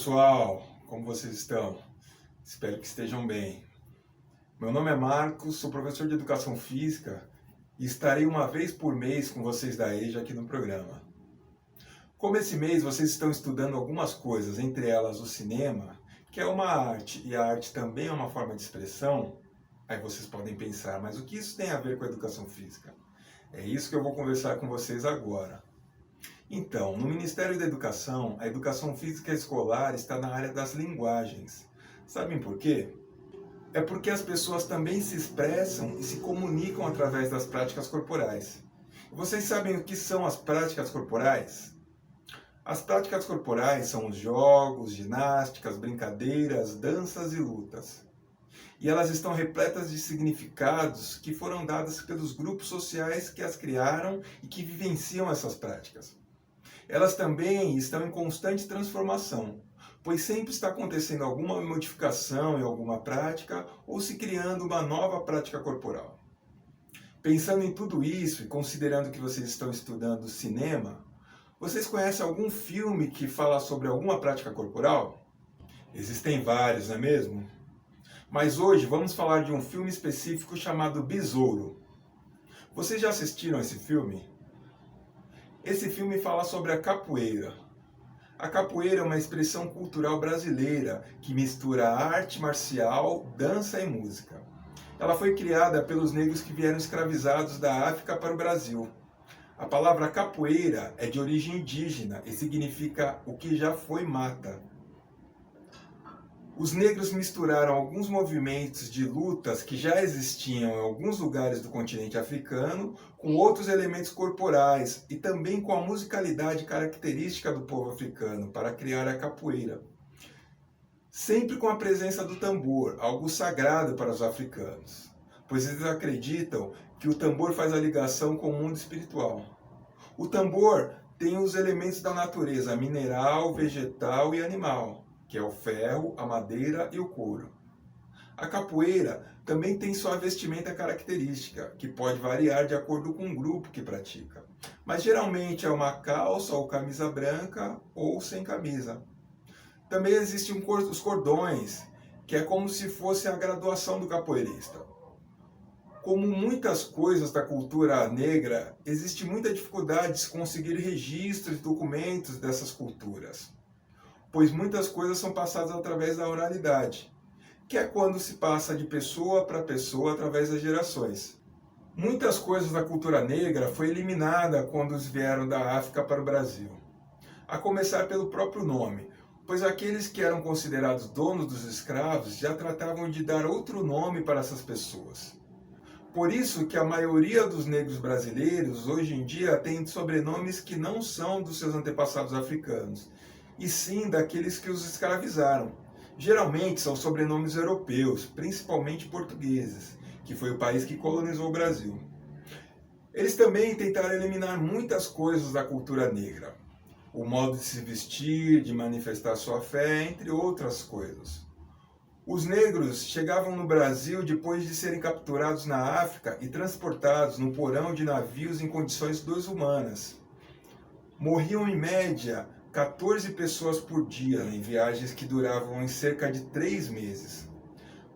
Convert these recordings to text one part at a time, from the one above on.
pessoal, como vocês estão? Espero que estejam bem. Meu nome é Marcos, sou professor de Educação Física e estarei uma vez por mês com vocês da EJA aqui no programa. Como esse mês vocês estão estudando algumas coisas, entre elas o cinema, que é uma arte e a arte também é uma forma de expressão, aí vocês podem pensar, mas o que isso tem a ver com a Educação Física? É isso que eu vou conversar com vocês agora. Então, no Ministério da Educação, a educação física escolar está na área das linguagens. Sabem por quê? É porque as pessoas também se expressam e se comunicam através das práticas corporais. Vocês sabem o que são as práticas corporais? As práticas corporais são os jogos, ginásticas, brincadeiras, danças e lutas. E elas estão repletas de significados que foram dados pelos grupos sociais que as criaram e que vivenciam essas práticas. Elas também estão em constante transformação, pois sempre está acontecendo alguma modificação em alguma prática ou se criando uma nova prática corporal. Pensando em tudo isso e considerando que vocês estão estudando cinema, vocês conhecem algum filme que fala sobre alguma prática corporal? Existem vários, não é mesmo? Mas hoje vamos falar de um filme específico chamado Besouro. Vocês já assistiram esse filme? Esse filme fala sobre a capoeira. A capoeira é uma expressão cultural brasileira que mistura arte marcial, dança e música. Ela foi criada pelos negros que vieram escravizados da África para o Brasil. A palavra capoeira é de origem indígena e significa o que já foi mata. Os negros misturaram alguns movimentos de lutas que já existiam em alguns lugares do continente africano com outros elementos corporais e também com a musicalidade característica do povo africano para criar a capoeira. Sempre com a presença do tambor, algo sagrado para os africanos, pois eles acreditam que o tambor faz a ligação com o mundo espiritual. O tambor tem os elementos da natureza mineral, vegetal e animal, que é o ferro, a madeira e o couro. A capoeira também tem sua vestimenta característica, que pode variar de acordo com o grupo que pratica, mas geralmente é uma calça ou camisa branca ou sem camisa. Também existem os cordões, que é como se fosse a graduação do capoeirista. Como muitas coisas da cultura negra, existe muita dificuldade de se conseguir registros e documentos dessas culturas, pois muitas coisas são passadas através da oralidade, que é quando se passa de pessoa para pessoa através das gerações. Muitas coisas da cultura negra foi eliminada quando eles vieram da África para o Brasil, a começar pelo próprio nome, pois aqueles que eram considerados donos dos escravos já tratavam de dar outro nome para essas pessoas. Por isso que a maioria dos negros brasileiros hoje em dia tem sobrenomes que não são dos seus antepassados africanos, e sim daqueles que os escravizaram. Geralmente são sobrenomes europeus, principalmente portugueses, que foi o país que colonizou o Brasil. Eles também tentaram eliminar muitas coisas da cultura negra, o modo de se vestir, de manifestar sua fé, entre outras coisas. Os negros chegavam no Brasil depois de serem capturados na África e transportados no porão de navios em condições desumanas. Morriam em média 14 pessoas por dia em viagens que duravam em cerca de 3 meses.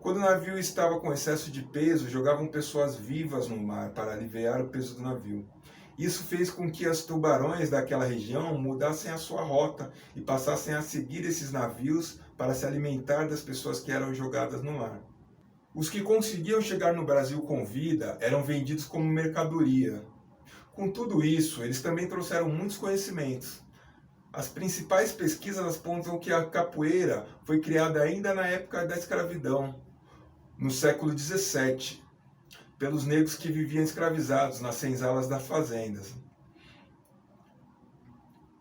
Quando o navio estava com excesso de peso, jogavam pessoas vivas no mar para aliviar o peso do navio. Isso fez com que os tubarões daquela região mudassem a sua rota e passassem a seguir esses navios para se alimentar das pessoas que eram jogadas no mar. Os que conseguiam chegar no Brasil com vida eram vendidos como mercadoria. Com tudo isso, eles também trouxeram muitos conhecimentos. As principais pesquisas apontam que a capoeira foi criada ainda na época da escravidão, no século XVII, pelos negros que viviam escravizados nas senzalas das fazendas.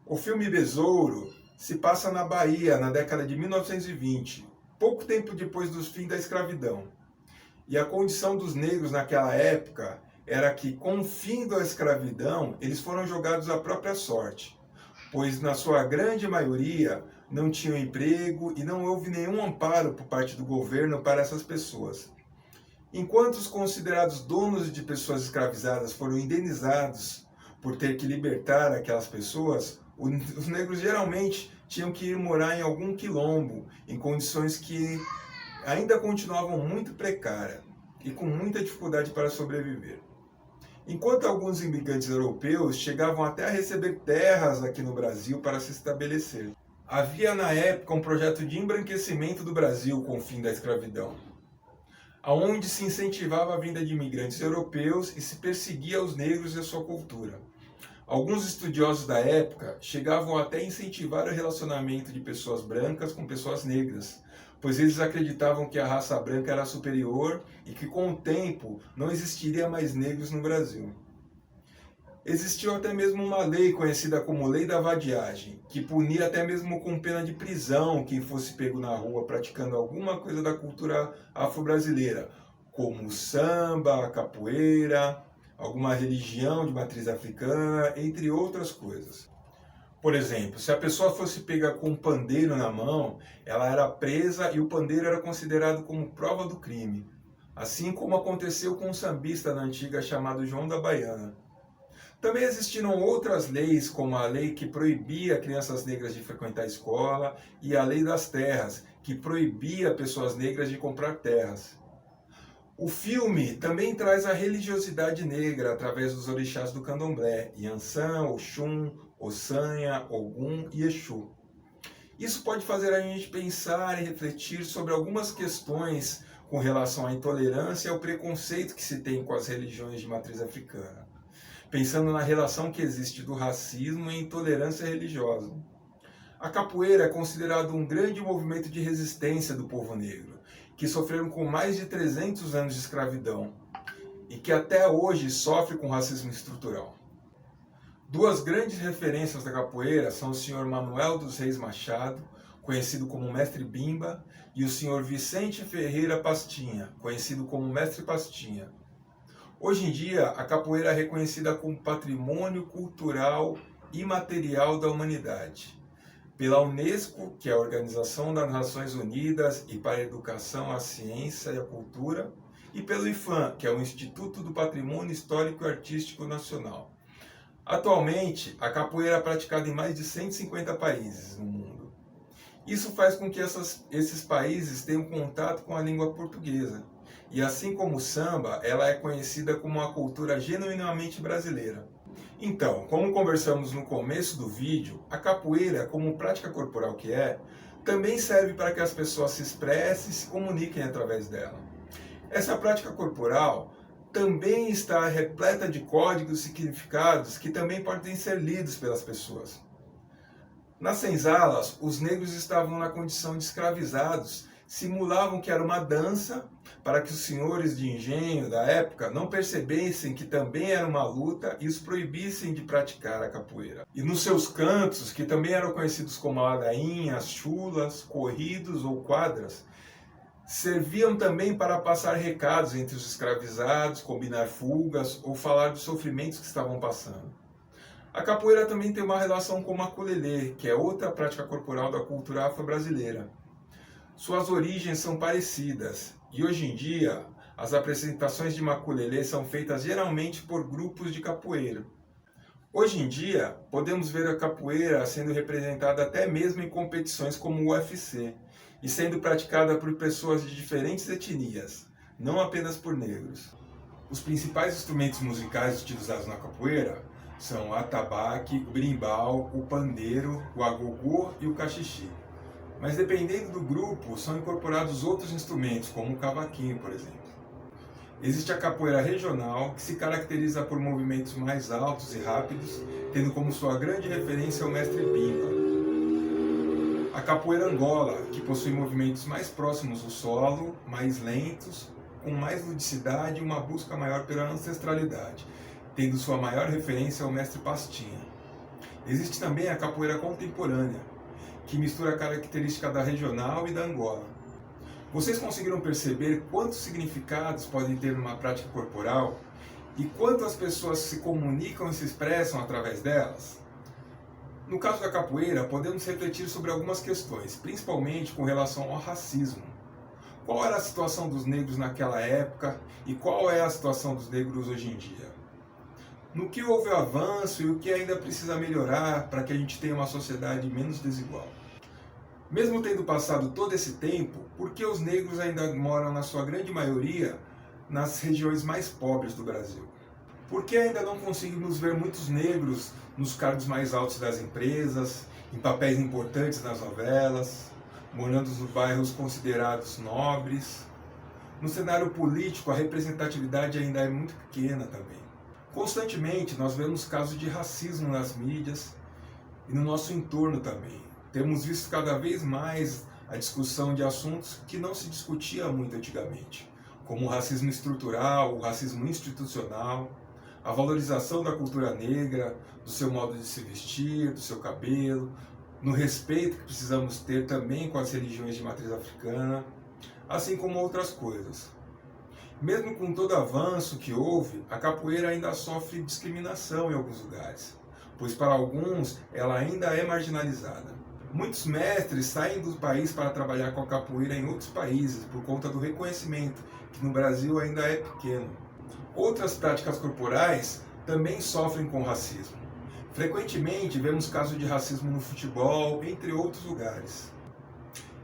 O filme Besouro se passa na Bahia, na década de 1920, pouco tempo depois do fim da escravidão. E a condição dos negros naquela época era que, com o fim da escravidão, eles foram jogados à própria sorte, pois na sua grande maioria não tinham emprego e não houve nenhum amparo por parte do governo para essas pessoas. Enquanto os considerados donos de pessoas escravizadas foram indenizados por ter que libertar aquelas pessoas, os negros geralmente tinham que ir morar em algum quilombo, em condições que ainda continuavam muito precárias e com muita dificuldade para sobreviver. Enquanto alguns imigrantes europeus chegavam até a receber terras aqui no Brasil para se estabelecer. Havia na época um projeto de embranquecimento do Brasil com o fim da escravidão, onde se incentivava a vinda de imigrantes europeus e se perseguia os negros e a sua cultura. Alguns estudiosos da época chegavam até a incentivar o relacionamento de pessoas brancas com pessoas negras, pois eles acreditavam que a raça branca era superior e que com o tempo não existiria mais negros no Brasil. Existiu até mesmo uma lei conhecida como Lei da Vadiagem, que punia até mesmo com pena de prisão quem fosse pego na rua praticando alguma coisa da cultura afro-brasileira, como o samba, a capoeira, alguma religião de matriz africana, entre outras coisas. Por exemplo, se a pessoa fosse pega com um pandeiro na mão, ela era presa e o pandeiro era considerado como prova do crime, assim como aconteceu com um sambista na antiga chamado João da Baiana. Também existiram outras leis, como a lei que proibia crianças negras de frequentar a escola e a lei das terras, que proibia pessoas negras de comprar terras. O filme também traz a religiosidade negra através dos orixás do candomblé, Yansan, Oxum, Ossanha, Ogum e Exu. Isso pode fazer a gente pensar e refletir sobre algumas questões com relação à intolerância e ao preconceito que se tem com as religiões de matriz africana, pensando na relação que existe do racismo e intolerância religiosa. A capoeira é considerado um grande movimento de resistência do povo negro, que sofreram com mais de 300 anos de escravidão e que até hoje sofre com racismo estrutural. Duas grandes referências da capoeira são o Sr. Manuel dos Reis Machado, conhecido como Mestre Bimba, e o Sr. Vicente Ferreira Pastinha, conhecido como Mestre Pastinha. Hoje em dia, a capoeira é reconhecida como patrimônio cultural imaterial da humanidade pela Unesco, que é a Organização das Nações Unidas e para a Educação, a Ciência e a Cultura, e pelo IFAM, que é o Instituto do Patrimônio Histórico e Artístico Nacional. Atualmente, a capoeira é praticada em mais de 150 países no mundo. Isso faz com que esses países tenham contato com a língua portuguesa. E assim como o samba, ela é conhecida como uma cultura genuinamente brasileira. Então, como conversamos no começo do vídeo, a capoeira, como prática corporal que é, também serve para que as pessoas se expressem e se comuniquem através dela. Essa prática corporal também está repleta de códigos e significados que também podem ser lidos pelas pessoas. Nas senzalas, os negros estavam na condição de escravizados, simulavam que era uma dança para que os senhores de engenho da época não percebessem que também era uma luta e os proibissem de praticar a capoeira. E nos seus cantos, que também eram conhecidos como ladainhas, chulas, corridos ou quadras, serviam também para passar recados entre os escravizados, combinar fugas ou falar dos sofrimentos que estavam passando. A capoeira também tem uma relação com o maculelê, que é outra prática corporal da cultura afro-brasileira. Suas origens são parecidas e hoje em dia as apresentações de maculelê são feitas geralmente por grupos de capoeira. Hoje em dia podemos ver a capoeira sendo representada até mesmo em competições como o UFC e sendo praticada por pessoas de diferentes etnias, não apenas por negros. Os principais instrumentos musicais utilizados na capoeira são o atabaque, o brimbal, o pandeiro, o agogô e o cachixi. Mas dependendo do grupo, são incorporados outros instrumentos, como o cavaquinho, por exemplo. Existe a capoeira regional, que se caracteriza por movimentos mais altos e rápidos, tendo como sua grande referência o mestre Bimba. A capoeira Angola, que possui movimentos mais próximos do solo, mais lentos, com mais ludicidade e uma busca maior pela ancestralidade, tendo sua maior referência o mestre Pastinha. Existe também a capoeira contemporânea, que mistura a característica da regional e da Angola. Vocês conseguiram perceber quantos significados podem ter numa prática corporal e quanto as pessoas se comunicam e se expressam através delas? No caso da capoeira, podemos refletir sobre algumas questões, principalmente com relação ao racismo. Qual era a situação dos negros naquela época e qual é a situação dos negros hoje em dia? No que houve avanço e o que ainda precisa melhorar para que a gente tenha uma sociedade menos desigual? Mesmo tendo passado todo esse tempo, por que os negros ainda moram, na sua grande maioria, nas regiões mais pobres do Brasil? Por que ainda não conseguimos ver muitos negros nos cargos mais altos das empresas, em papéis importantes nas novelas, morando nos bairros considerados nobres? No cenário político, a representatividade ainda é muito pequena também. Constantemente, nós vemos casos de racismo nas mídias e no nosso entorno também. Temos visto cada vez mais a discussão de assuntos que não se discutia muito antigamente, como o racismo estrutural, o racismo institucional, a valorização da cultura negra, do seu modo de se vestir, do seu cabelo, no respeito que precisamos ter também com as religiões de matriz africana, assim como outras coisas. Mesmo com todo avanço que houve, a capoeira ainda sofre discriminação em alguns lugares, pois para alguns ela ainda é marginalizada. Muitos mestres saem do país para trabalhar com a capoeira em outros países por conta do reconhecimento, que no Brasil ainda é pequeno. Outras práticas corporais também sofrem com racismo. Frequentemente vemos casos de racismo no futebol, entre outros lugares.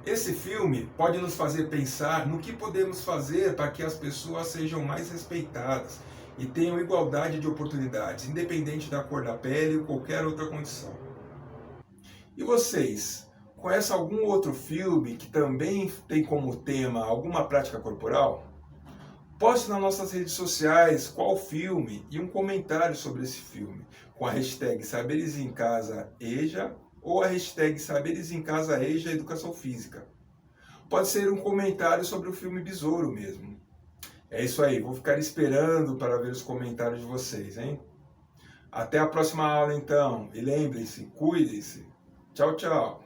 Esse filme pode nos fazer pensar no que podemos fazer para que as pessoas sejam mais respeitadas e tenham igualdade de oportunidades, independente da cor da pele ou qualquer outra condição. E vocês, conhecem algum outro filme que também tem como tema alguma prática corporal? Poste nas nossas redes sociais qual filme e um comentário sobre esse filme, com a hashtag Saberes em Casa EJA ou a hashtag Saberes em Casa EJA Educação Física. Pode ser um comentário sobre o filme Besouro mesmo. É isso aí, vou ficar esperando para ver os comentários de vocês, hein? Até a próxima aula então, e lembrem-se, cuidem-se. Tchau, tchau.